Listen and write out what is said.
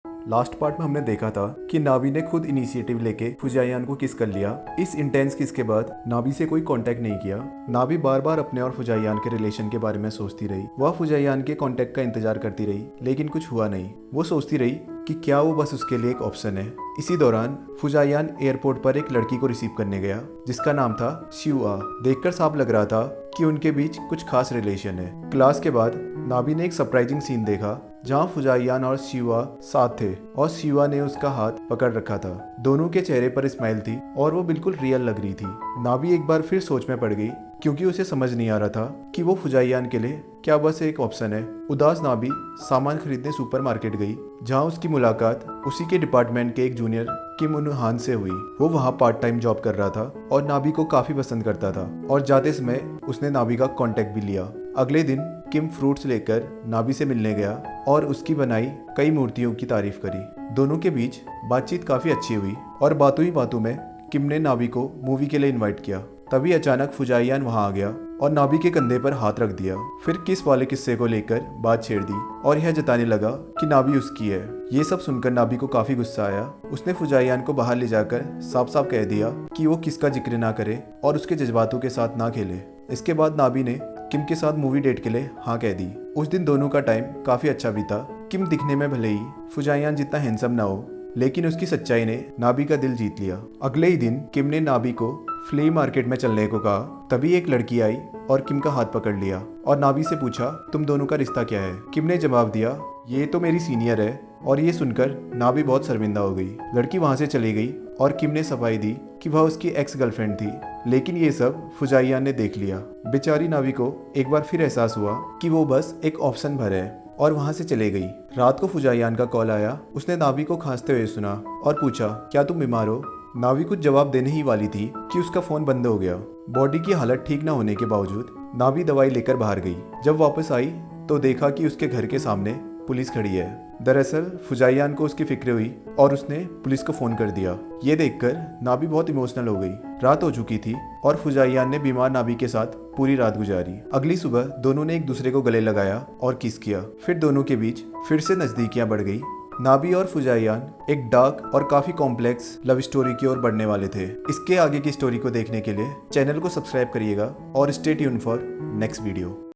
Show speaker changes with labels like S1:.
S1: Last part में हमने देखा था कि नाभी ने खुद इनिशिएटिव लेके फुजायान को किस कर लिया। इस इंटेंस किस के बाद नाभी से कोई कांटेक्ट नहीं किया। नाभी बार बार अपने और फुजायान के रिलेशन के बारे में सोचती रही। वह फुजायान के कांटेक्ट का इंतजार करती रही, लेकिन कुछ हुआ नहीं। वो सोचती रही कि क्या वो बस उसके लिए एक ऑप्शन है। इसी दौरान फुजायान एयरपोर्ट पर एक लड़की को रिसीव करने गया जिसका नाम था शिवा। देखकर साफ लग रहा था कि उनके बीच कुछ खास रिलेशन है। क्लास के बाद नाभी ने एक सरप्राइजिंग सीन देखा जहां फुजायान और शिवा साथ थे और शिवा ने उसका हाथ पकड़ रखा था। दोनों के चेहरे पर स्माइल थी और वो बिल्कुल रियल लग रही थी। नाभी एक बार फिर सोच में पड़ गई क्योंकि उसे समझ नहीं आ रहा था कि वो फुजायान के लिए क्या बस एक ऑप्शन है। उदास नाभी सामान खरीदने सुपरमार्केट गई जहां उसकी मुलाकात उसी के डिपार्टमेंट के एक जूनियर किम उन हान से हुई। वो वहां पार्ट टाइम जॉब कर रहा था और नाभी को काफी पसंद करता था और जाते समय उसने नाभी का कांटेक्ट भी लिया। अगले दिन किम फ्रूट्स लेकर नाभी से मिलने गया और उसकी बनाई कई मूर्तियों की तारीफ करी। दोनों के बीच बातचीत काफी अच्छी हुई और बातों ही बातों में किम ने नाभी को मूवी के लिए इनवाइट किया। तभी अचानक फुजायान वहां आ गया और नाभी के कंधे पर हाथ रख दिया। फिर किस वाले किस्से को लेकर बात छेड़ दी और यह जताने लगा कि नाभी उसकी है। ये सब सुनकर नाभी को काफी गुस्सा आया। उसने फुजायान को बाहर ले जाकर साफ साफ कह दिया कि वो किसका जिक्र ना करे और उसके जज्बातों के साथ ना खेले। इसके बाद नाभी ने किम के साथ मूवी डेट के लिए हाँ कह दी। उस दिन दोनों का टाइम काफी अच्छा बीता। किम दिखने में भले ही फुजायान जितना हैंडसम ना हो, लेकिन उसकी सच्चाई ने नाभी का दिल जीत लिया। अगले ही दिन किम ने नाभी को फ्ली मार्केट में चलने को कहा। तभी एक लड़की आई और किम का हाथ पकड़ लिया और नाभी से पूछा, तुम दोनों का रिश्ता क्या है? किम ने जवाब दिया, ये तो मेरी सीनियर है। और ये सुनकर नाभी बहुत शर्मिंदा हो गई। लड़की वहां से चली गई और किम ने सफाई दी कि वह उसकी एक्स गर्लफ्रेंड थी। लेकिन ये सब फुजायान ने देख लिया। बेचारी नाभी को एक बार फिर एहसास हुआ कि वो बस एक ऑप्शन भर है और वहां से चले गई। रात को फुजायान का कॉल आया। उसने नाभी को खांसते हुए सुना और पूछा, क्या तुम बीमार हो? नाभी कुछ जवाब देने ही वाली थी कि उसका फोन बंद हो गया। बॉडी की हालत ठीक न होने के बावजूद नाभी दवाई लेकर बाहर गई। जब वापस आई तो देखा कि उसके घर के सामने पुलिस खड़ी है। दरअसल फुजायान को उसकी फिक्र हुई और उसने पुलिस को फोन कर दिया। ये देखकर नाभी बहुत इमोशनल हो गई। रात हो चुकी थी और फुजायान ने बीमार नाभी के साथ पूरी रात गुजारी। अगली सुबह दोनों ने एक दूसरे को गले लगाया और किस किया। फिर दोनों के बीच फिर से नजदीकियां बढ़ गई। नाभी और फुजायान एक डार्क और काफी कॉम्प्लेक्स लव स्टोरी की ओर बढ़ने वाले थे। इसके आगे की स्टोरी को देखने के लिए चैनल को सब्सक्राइब करिएगा और stay tuned for next video.